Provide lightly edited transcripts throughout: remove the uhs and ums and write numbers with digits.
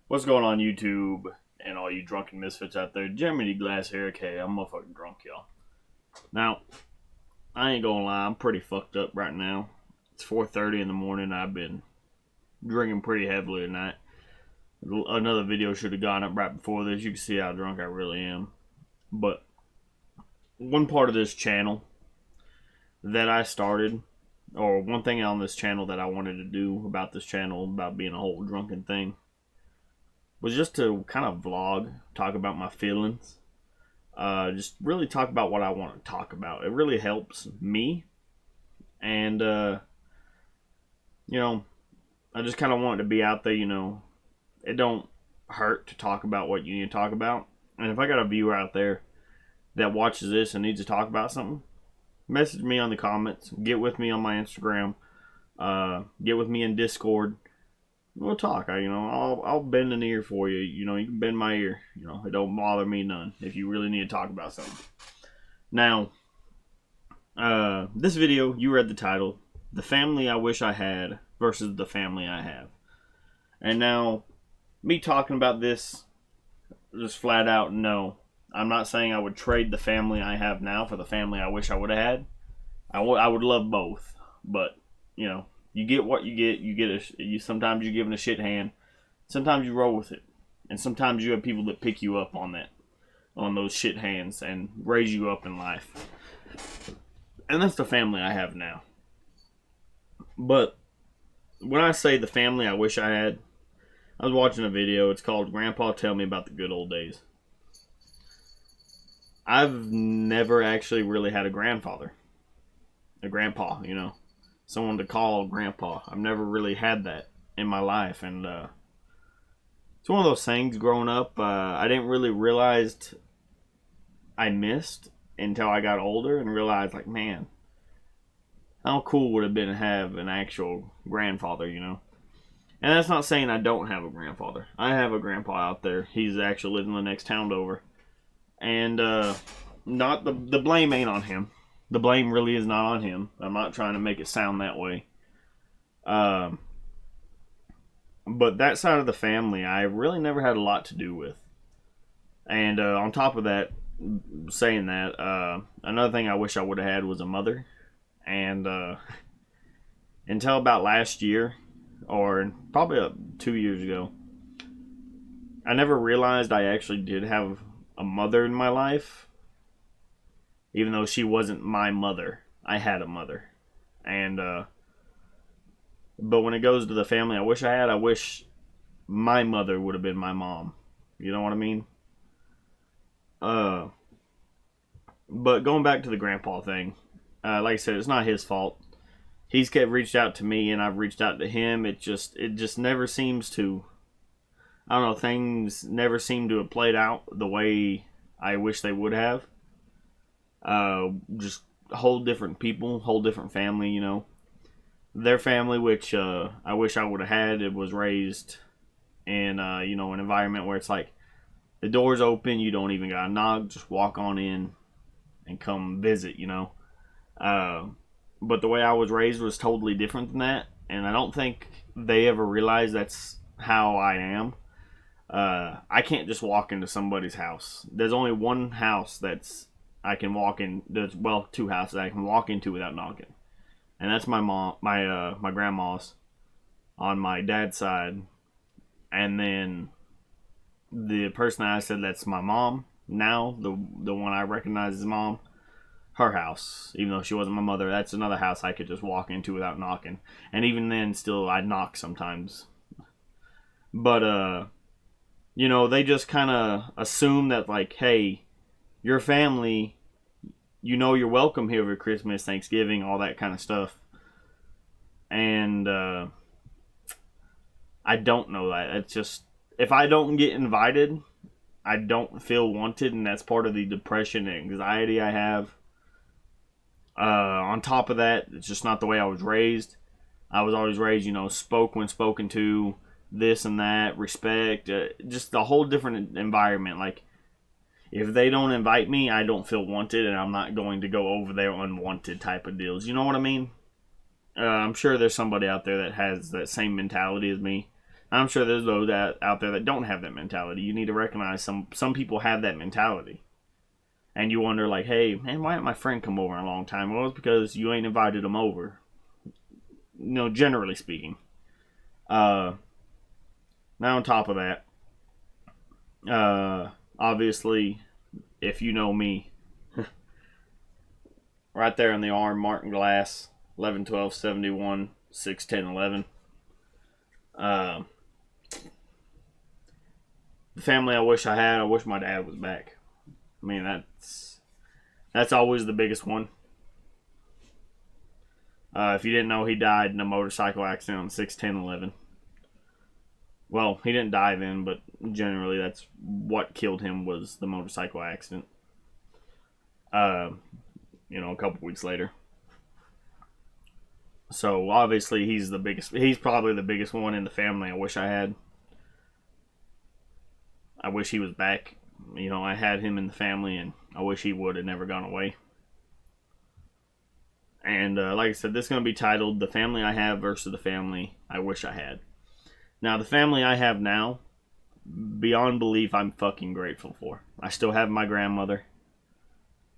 What's going on, YouTube and all you drunken misfits out there? Jeremy Glass here. Okay, I'm motherfucking drunk, y'all. Now, I ain't gonna lie, I'm pretty fucked up right now. It's 4:30 in the morning. I've been drinking pretty heavily tonight. Another video should have gone up right before this. You can see how drunk I really am. But one part of this channel that I started, or one thing on this channel that I wanted to do about this channel, about being a whole drunken thing, was just to kind of vlog, talk about my feelings, just really talk about what I want to talk about. It really helps me, and you know, I just kind of want it to be out there. It don't hurt to talk about what you need to talk about. And if I got a viewer out there that watches this and needs to talk about something, message me on the comments. Get with me on my Instagram. Get with me in Discord. We'll talk. I'll bend an ear for you. You can bend my ear. It don't bother me none if you really need to talk about something. Now, this video, you read the title, The Family I Wish I Had versus the Family I Have. And now, me talking about this, just flat out, no. I'm not saying I would trade the family I have now for the family I wish I would have had. I would love both, but, you get what you get. Sometimes you're given a shit hand. Sometimes you roll with it, and sometimes you have people that pick you up on those shit hands, and raise you up in life. And that's the family I have now. But when I say the family I wish I had, I was watching a video. It's called "Grandpa Tell Me About the Good Old Days." I've never actually really had a grandpa, someone to call grandpa. I've never really had that in my life, and it's one of those things growing up I didn't really realize I missed until I got older and realized, like, man, how cool would it have been to have an actual grandfather, And that's not saying I don't have a grandfather. I have a grandpa out there. He's actually living in the next town over. And not the blame ain't on him. The blame really is not on him. I'm not trying to make it sound that way. But that side of the family, I really never had a lot to do with. And on top of that, saying that, another thing I wish I would have had was a mother. And until about last year, or probably 2 years ago, I never realized I actually did have a mother in my life. Even though she wasn't my mother, I had a mother. And but when it goes to the family I wish I had, I wish my mother would have been my mom. You know what I mean? But going back to the grandpa thing, like I said, it's not his fault. He's kept reached out to me, and I've reached out to him. It just never seems to. I don't know. Things never seem to have played out the way I wish they would have. Just whole different people, whole different family. Their family, which I wish I would have had, it was raised in an environment where it's like the door's open, you don't even gotta knock, just walk on in and come visit. But the way I was raised was totally different than that, and I don't think they ever realized that's how I am. I can't just walk into somebody's house. There's only one house that's I can walk in. There's two houses I can walk into without knocking, and that's my mom, my grandma's on my dad's side, and then the person I said that's my mom now, the one I recognize as mom, her house. Even though she wasn't my mother, that's another house I could just walk into without knocking, and even then, still I'd knock sometimes. But they just kind of assume that, like, hey, your family, you're welcome here over Christmas, Thanksgiving, all that kind of stuff. And I don't know that. It's just, if I don't get invited, I don't feel wanted, and that's part of the depression and anxiety I have. On top of that, it's just not the way I was raised. I was always raised, spoke when spoken to, this and that, respect, just a whole different environment. Like, if they don't invite me, I don't feel wanted, and I'm not going to go over there unwanted type of deals. You know what I mean? I'm sure there's somebody out there that has that same mentality as me. I'm sure there's those out there that don't have that mentality. You need to recognize some people have that mentality. And you wonder, like, hey, man, why didn't my friend come over in a long time? Well, it's because you ain't invited them over. Generally speaking. Now, on top of that, obviously, if you know me, right there on the arm, Martin Glass, 11, 12, 71, 6, 10, 11. The family I wish I had, I wish my dad was back. I mean, that's always the biggest one. If you didn't know, he died in a motorcycle accident on 6, 10, 11. Well, he didn't die then, but generally that's what killed him was the motorcycle accident. A couple weeks later. So obviously he's the biggest. He's probably the biggest one in the family I wish I had. I wish he was back. I had him in the family, and I wish he would have never gone away. And like I said, this is going to be titled The Family I Have versus the Family I Wish I Had. Now, the family I have now, beyond belief, I'm fucking grateful for. I still have my grandmother.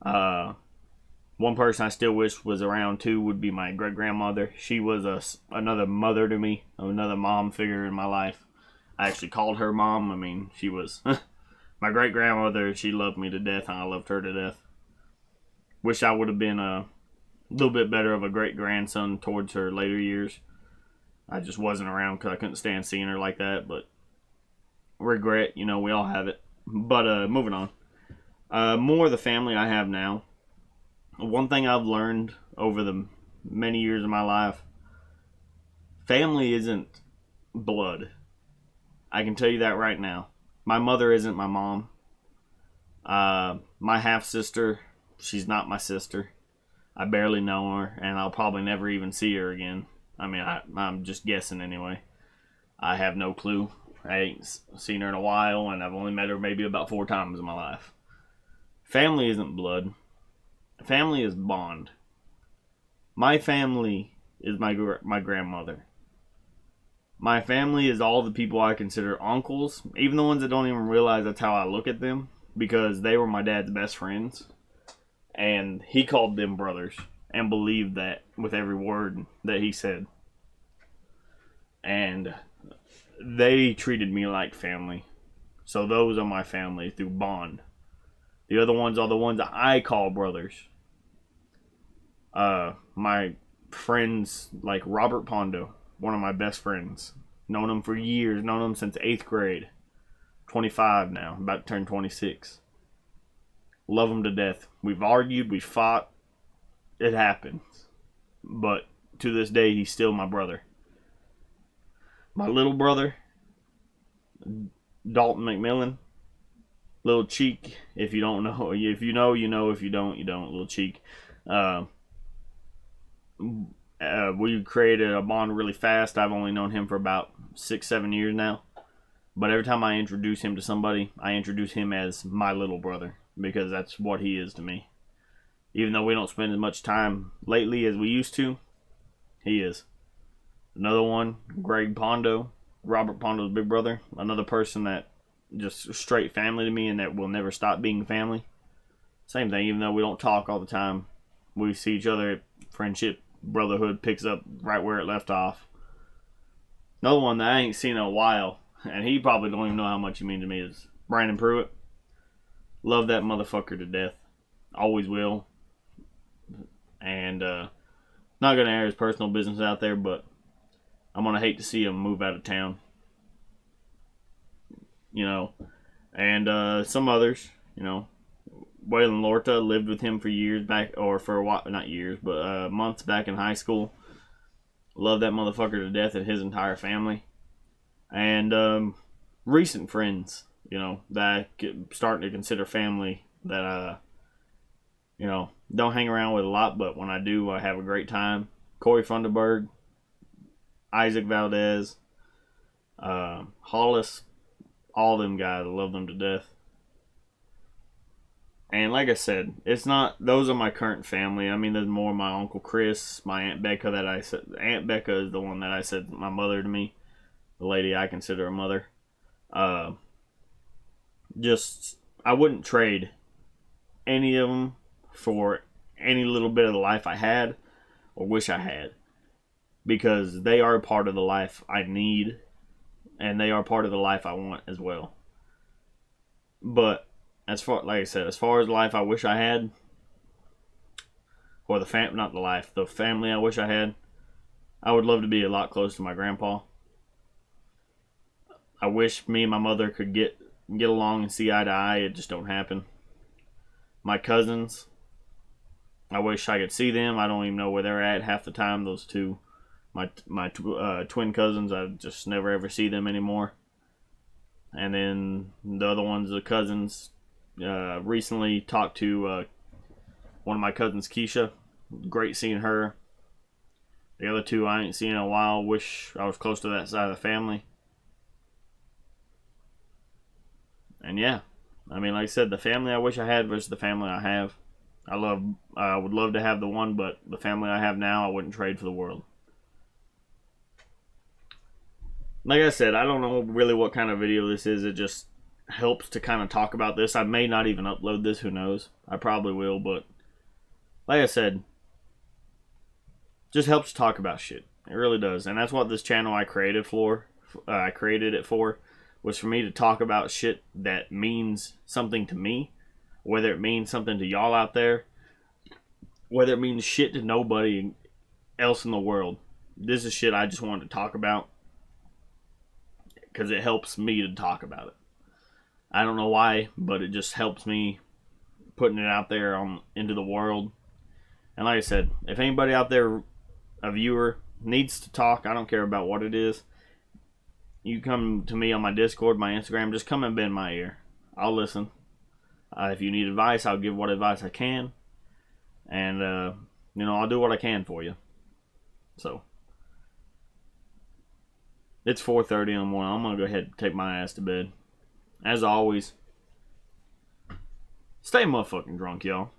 One person I still wish was around too would be my great-grandmother. She was another mother to me, another mom figure in my life. I actually called her mom. I mean, she was my great-grandmother. She loved me to death, and I loved her to death. Wish I would have been a little bit better of a great-grandson towards her later years. I just wasn't around because I couldn't stand seeing her like that, but regret, we all have it. But moving on. More of the family I have now. One thing I've learned over the many years of my life, family isn't blood. I can tell you that right now. My mother isn't my mom. My half-sister, she's not my sister. I barely know her, and I'll probably never even see her again. I mean, I'm just guessing anyway. I have no clue. I ain't seen her in a while, and I've only met her maybe about 4 times in my life. Family isn't blood. Family is bond. My family is my grandmother. My family is all the people I consider uncles, even the ones that don't even realize that's how I look at them, because they were my dad's best friends, and he called them brothers and believed that with every word that he said. And they treated me like family. So those are my family through bond. The other ones are the ones that I call brothers. My friends like Robert Pondo, one of my best friends. Known him for years, known him since 8th grade. 25 now, about to turn 26. Love him to death. We've argued, we've fought. It happens. But to this day, he's still my brother. My little brother, Dalton McMillan. Little Cheek, if you don't know. If you know, you know. If you don't, you don't. Little Cheek. We created a bond really fast. I've only known him for about 6-7 years now. But every time I introduce him to somebody, I introduce him as my little brother. Because that's what he is to me. Even though we don't spend as much time lately as we used to, he is. Another one, Greg Pondo. Robert Pondo's big brother. Another person that just straight family to me and that will never stop being family. Same thing, even though we don't talk all the time. We see each other, friendship, brotherhood picks up right where it left off. Another one that I ain't seen in a while, and he probably don't even know how much he means to me, is Brandon Pruitt. Love that motherfucker to death. Always will. And not going to air his personal business out there, but I'm going to hate to see him move out of town. And some others, Waylon Lorta lived with him for years back, or for a while, not years, but months back in high school. Love that motherfucker to death and his entire family. And recent friends, that I'm starting to consider family that, don't hang around with a lot, but when I do, I have a great time. Corey Funderburg, Isaac Valdez, Hollis, all them guys, I love them to death. And like I said, it's not, those are my current family. I mean, there's more my Uncle Chris, my Aunt Becca Aunt Becca is the one that I said my mother to me. the lady I consider a mother. Uh, just I wouldn't trade any of them for any little bit of the life I had or wish I had, because they are a part of the life I need, and they are part of the life I want as well. But as far, like I said, as far as the life I wish I had, or not the life, the family I wish I had, I would love to be a lot closer to my grandpa. I wish me and my mother could get along and see eye to eye. It just don't happen. My cousins, I wish I could see them. I don't even know where they're at half the time. Those two, my twin cousins, I just never ever see them anymore. And then the other ones, the cousins, recently talked to one of my cousins, Keisha. Great seeing her. The other two I ain't seen in a while. Wish I was close to that side of the family. And yeah, I mean, like I said, the family I wish I had versus the family I have. I would love to have the one, but the family I have now, I wouldn't trade for the world. Like I said, I don't know really what kind of video this is. It just helps to kind of talk about this. I may not even upload this. Who knows? I probably will, but like I said, just helps to talk about shit. It really does, and that's what this channel I created for. I created it for, was for me to talk about shit that means something to me, whether it means something to y'all out there, whether it means shit to nobody else in the world. This is shit I just wanted to talk about because it helps me to talk about it. I don't know why, but it just helps me putting it out there into the world. And like I said, if anybody out there, a viewer, needs to talk, I don't care about what it is, you come to me on my Discord, my Instagram, just come and bend my ear. I'll listen. If you need advice, I'll give what advice I can. And, I'll do what I can for you. So, it's 4:30 in the morning. I'm going to go ahead and take my ass to bed. As always, stay motherfucking drunk, y'all.